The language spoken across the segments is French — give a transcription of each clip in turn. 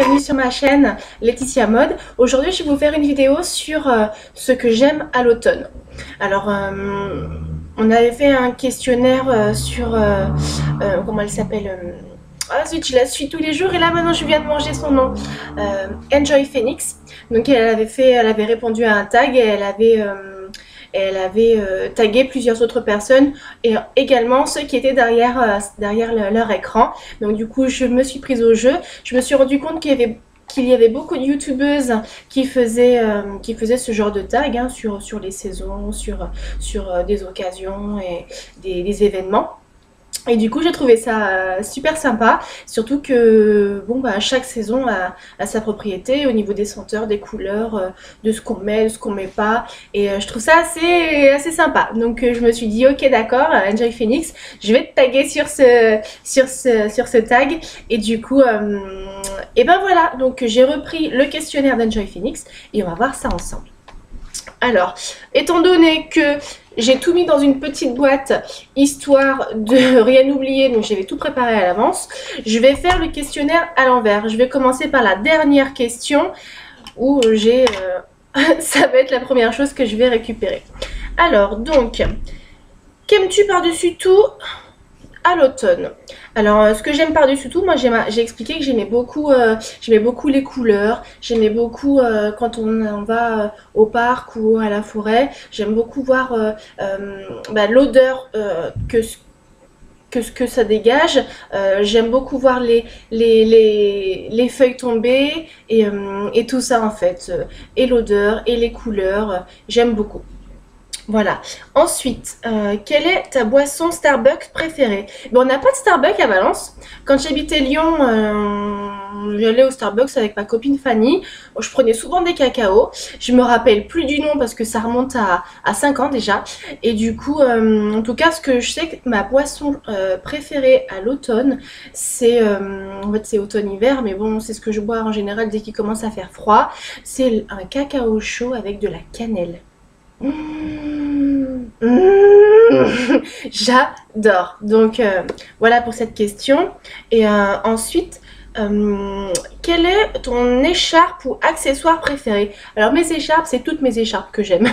bienvenue sur ma chaîne Laetitia Mode. Aujourd'hui je vais vous faire une vidéo sur ce que j'aime à l'automne. Alors on avait fait un questionnaire sur comment elle s'appelle, ah zut, je la suis tous les jours et là maintenant je viens de manger son nom, Enjoy Phoenix. Donc elle avait répondu à un tag et elle avait tagué plusieurs autres personnes et également ceux qui étaient derrière leur écran. Donc du coup je me suis prise au jeu. Je me suis rendu compte qu'il y avait beaucoup de youtubeuses qui faisaient ce genre de tag hein, sur les saisons, sur des occasions et des événements. Et du coup j'ai trouvé ça super sympa, surtout que bon bah chaque saison a sa propriété au niveau des senteurs, des couleurs, de ce qu'on met, de ce qu'on met pas, et je trouve ça assez sympa. Donc je me suis dit ok d'accord, Enjoy Phoenix, je vais te taguer sur ce tag, et du coup et ben voilà, donc j'ai repris le questionnaire d'Enjoy Phoenix et on va voir ça ensemble. Alors, étant donné que j'ai tout mis dans une petite boîte, histoire de rien oublier, donc j'avais tout préparé à l'avance, je vais faire le questionnaire à l'envers. Je vais commencer par la dernière question, où j'ai... ça va être la première chose que je vais récupérer. Alors, donc, qu'aimes-tu par-dessus tout à l'automne? Alors ce que j'aime par-dessus tout, moi j'ai expliqué que j'aimais beaucoup les couleurs, j'aimais beaucoup quand on va au parc ou à la forêt, j'aime beaucoup voir l'odeur que ça dégage, j'aime beaucoup voir les feuilles tomber et tout ça en fait, et l'odeur et les couleurs, j'aime beaucoup. Voilà. Ensuite, quelle est ta boisson Starbucks préférée? Bon, on n'a pas de Starbucks à Valence. Quand j'habitais Lyon, j'allais au Starbucks avec ma copine Fanny. Je prenais souvent des cacaos. Je me rappelle plus du nom parce que ça remonte à 5 ans déjà. Et du coup, en tout cas, ce que je sais que ma boisson préférée à l'automne, c'est en fait c'est automne-hiver, mais bon, c'est ce que je bois en général dès qu'il commence à faire froid. C'est un cacao chaud avec de la cannelle. J'adore. Donc voilà pour cette question. Et ensuite, quelle est ton écharpe ou accessoire préféré? Alors mes écharpes, c'est toutes mes écharpes que j'aime.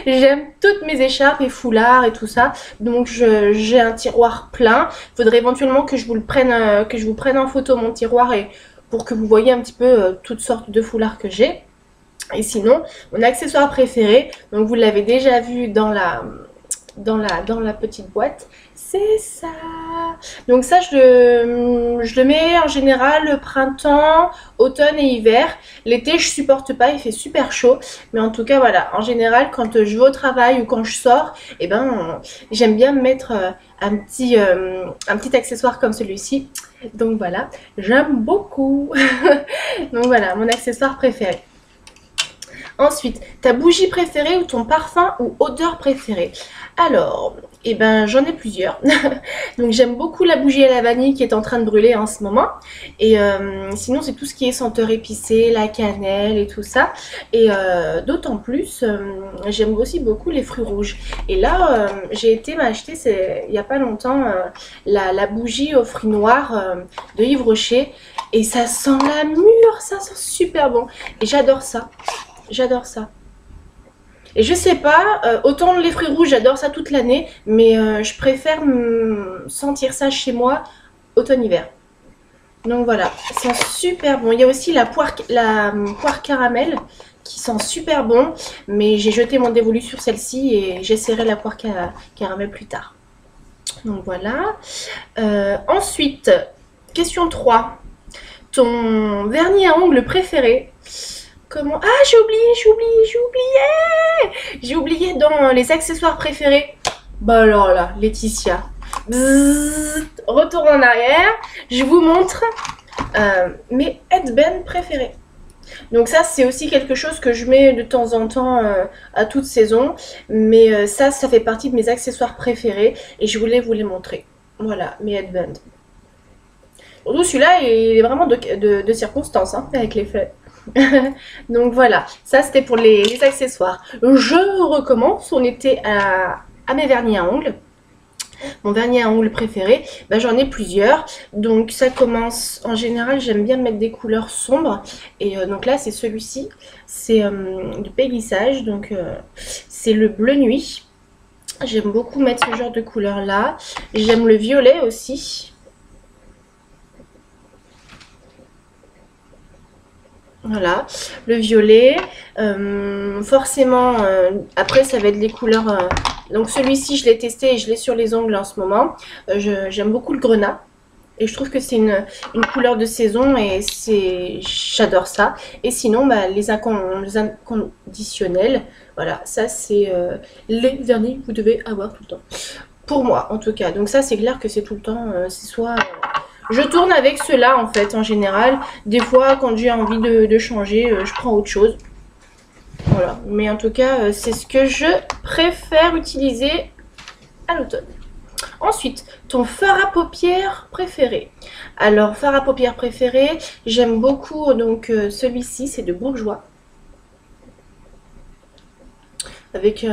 J'aime toutes mes écharpes et foulards et tout ça. Donc j'ai un tiroir plein. Il faudrait éventuellement que je vous prenne en photo mon tiroir, et pour que vous voyez un petit peu toutes sortes de foulards que j'ai. Et sinon, mon accessoire préféré, donc vous l'avez déjà vu dans la petite boîte, c'est ça. Donc ça, je le mets en général printemps, automne et hiver. L'été, je supporte pas, il fait super chaud. Mais en tout cas, voilà, en général, quand je vais au travail ou quand je sors, eh ben, j'aime bien me mettre un petit accessoire comme celui-ci. Donc voilà, j'aime beaucoup. Donc voilà, mon accessoire préféré. Ensuite, ta bougie préférée ou ton parfum ou odeur préférée? Alors, eh ben, j'en ai plusieurs. Donc j'aime beaucoup la bougie à la vanille qui est en train de brûler en ce moment. Et sinon, c'est tout ce qui est senteur épicée, la cannelle et tout ça. Et d'autant plus, j'aime aussi beaucoup les fruits rouges. Et là, j'ai été m'acheter, il n'y a pas longtemps, la bougie aux fruits noirs de Yves Rocher. Et ça sent la mûre, ça sent super bon. Et j'adore ça. J'adore ça. Et je sais pas, autant les fruits rouges, j'adore ça toute l'année, mais je préfère sentir ça chez moi automne-hiver. Donc voilà, ça sent super bon. Il y a aussi la poire caramel qui sent super bon, mais j'ai jeté mon dévolu sur celle-ci et j'essaierai la poire caramel plus tard. Donc voilà. Ensuite, question 3. Ton vernis à ongles préféré? Comment? Ah, j'ai oublié dans les accessoires préférés. Bah alors là, Laetitia. Bzzz, retour en arrière. Je vous montre mes headbands préférés. Donc ça, c'est aussi quelque chose que je mets de temps en temps à toute saison. Mais ça fait partie de mes accessoires préférés. Et je voulais vous les montrer. Voilà, mes headbands. Surtout celui-là, il est vraiment de circonstance hein, avec les faits. Donc voilà, ça c'était pour les accessoires. Je recommence, on était à mes vernis à ongles. Mon vernis à ongles préféré, bah, j'en ai plusieurs. Donc ça commence, en général j'aime bien mettre des couleurs sombres. Et donc là c'est celui-ci, c'est du Peggy Sage, donc c'est le bleu nuit. J'aime beaucoup mettre ce genre de couleur là. J'aime le violet aussi. Voilà, le violet, forcément, après ça va être les couleurs, donc celui-ci je l'ai testé et je l'ai sur les ongles en ce moment, j'aime beaucoup le grenat, et je trouve que c'est une couleur de saison et j'adore ça. Et sinon, bah, les inconditionnels, voilà, ça c'est les vernis que vous devez avoir tout le temps, pour moi en tout cas, donc ça c'est clair que c'est tout le temps, c'est soit... Je tourne avec ceux-là en fait en général. Des fois quand j'ai envie de changer, je prends autre chose. Voilà. Mais en tout cas, c'est ce que je préfère utiliser à l'automne. Ensuite, ton fard à paupières préféré. Alors, fard à paupières préféré, j'aime beaucoup donc celui-ci, c'est de Bourjois. Avec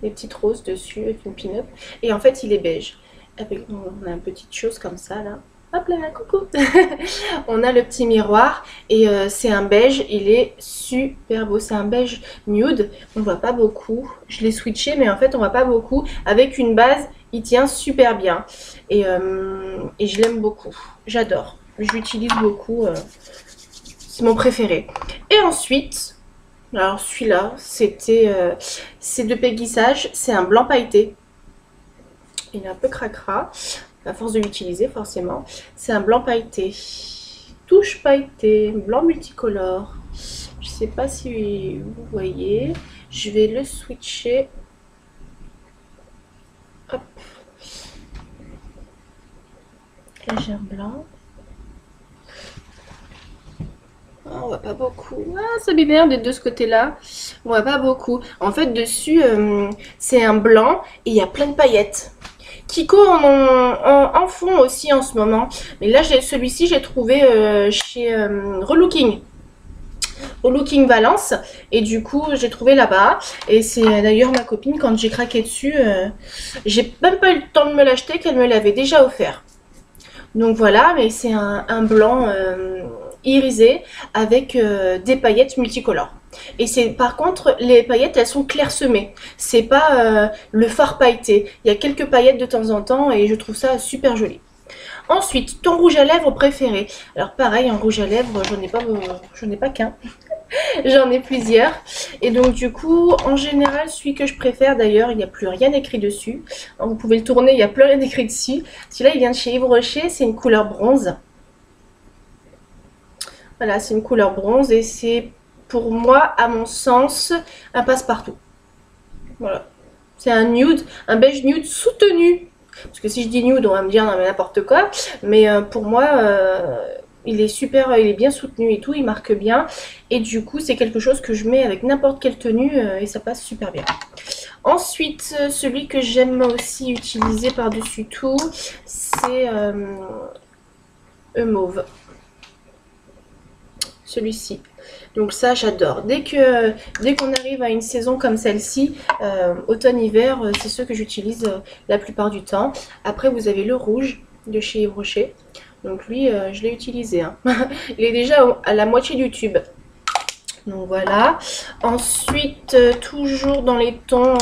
des petites roses dessus, avec une pin-up. Et en fait, il est beige. Avec, on a une petite chose comme ça là. Hop là, coucou. On a le petit miroir et c'est un beige, il est super beau, c'est un beige nude, on voit pas beaucoup, je l'ai switché mais en fait on voit pas beaucoup, avec une base il tient super bien et je l'aime beaucoup, j'adore, je l'utilise beaucoup, c'est mon préféré. Et ensuite, alors celui-là c'est de Peggy Sage, c'est un blanc pailleté, il est un peu cracra à force de l'utiliser forcément. C'est un blanc pailleté, touche pailletée, blanc multicolore. Je sais pas si vous voyez. Je vais le switcher. Hop. Là j'ai un blanc. Oh, on voit pas beaucoup. Ah, ça m'énerve de ce côté-là. On voit pas beaucoup. En fait, dessus, c'est un blanc et il y a plein de paillettes. Kiko en font aussi en ce moment. Mais là, celui-ci, j'ai trouvé chez Relooking. Relooking Valence. Et du coup, j'ai trouvé là-bas. Et c'est d'ailleurs ma copine, quand j'ai craqué dessus, j'ai même pas eu le temps de me l'acheter, qu'elle me l'avait déjà offert. Donc voilà, mais c'est un blanc irisé avec des paillettes multicolores. Et c'est par contre, les paillettes, elles sont clairsemées. C'est pas le fard pailleté. Il y a quelques paillettes de temps en temps et je trouve ça super joli. Ensuite, ton rouge à lèvres préféré. Alors pareil, un rouge à lèvres, j'en ai pas qu'un. J'en ai plusieurs. Et donc du coup, en général, celui que je préfère, d'ailleurs, il n'y a plus rien écrit dessus. Alors, vous pouvez le tourner, il n'y a plus rien écrit dessus. Celui-là, il vient de chez Yves Rocher, c'est une couleur bronze. Voilà, c'est une couleur bronze et c'est pour moi, à mon sens, un passe-partout. Voilà. C'est un nude, un beige nude soutenu. Parce que si je dis nude, on va me dire n'importe quoi. Mais pour moi, il est super, il est bien soutenu et tout, il marque bien. Et du coup, c'est quelque chose que je mets avec n'importe quelle tenue et ça passe super bien. Ensuite, celui que j'aime aussi utiliser par-dessus tout, c'est mauve. Celui-ci. Donc ça, j'adore. Dès qu'on arrive à une saison comme celle-ci, automne-hiver, c'est ceux que j'utilise la plupart du temps. Après, vous avez le rouge de chez Yves Rocher. Donc lui, je l'ai utilisé. Hein. Il est déjà à la moitié du tube. Donc voilà. Ensuite, toujours dans les tons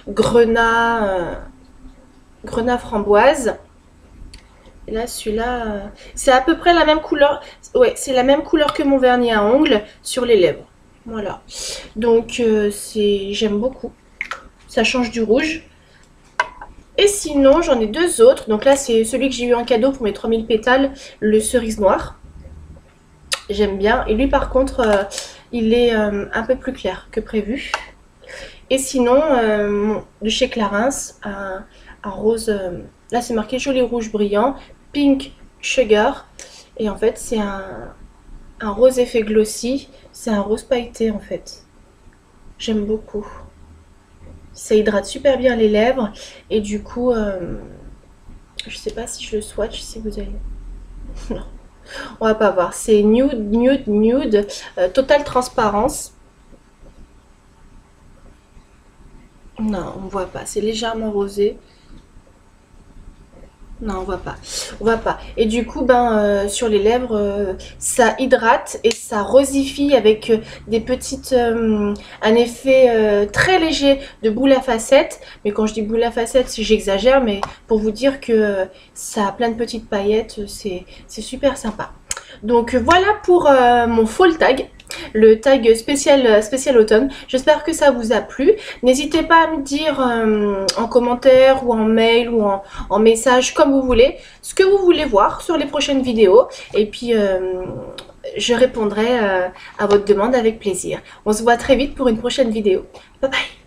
grenat framboise. Et là, celui-là, c'est à peu près la même couleur. Ouais, c'est la même couleur que mon vernis à ongles sur les lèvres. Voilà. Donc, j'aime beaucoup. Ça change du rouge. Et sinon, j'en ai deux autres. Donc là, c'est celui que j'ai eu en cadeau pour mes 3000 pétales, le cerise noir. J'aime bien. Et lui, par contre, il est un peu plus clair que prévu. Et sinon, de chez Clarins, un rose... là, c'est marqué joli rouge brillant, pink sugar. Et en fait, c'est un rose effet glossy. C'est un rose pailleté, en fait. J'aime beaucoup. Ça hydrate super bien les lèvres. Et du coup, je sais pas si je le swatch, si vous allez... non, on va pas voir. C'est nude, nude, nude. Totale transparence. Non, on voit pas. C'est légèrement rosé. Non, on voit pas. On voit pas. Et du coup, sur les lèvres, ça hydrate et ça rosifie avec des petites, un effet très léger de boule à facettes. Mais quand je dis boule à facettes, j'exagère, mais pour vous dire que ça a plein de petites paillettes, c'est super sympa. Donc voilà pour mon fall tag, le tag spécial automne. J'espère que ça vous a plu. N'hésitez pas à me dire en commentaire ou en mail ou en message, comme vous voulez, ce que vous voulez voir sur les prochaines vidéos. Et puis je répondrai à votre demande avec plaisir. On se voit très vite pour une prochaine vidéo. Bye bye!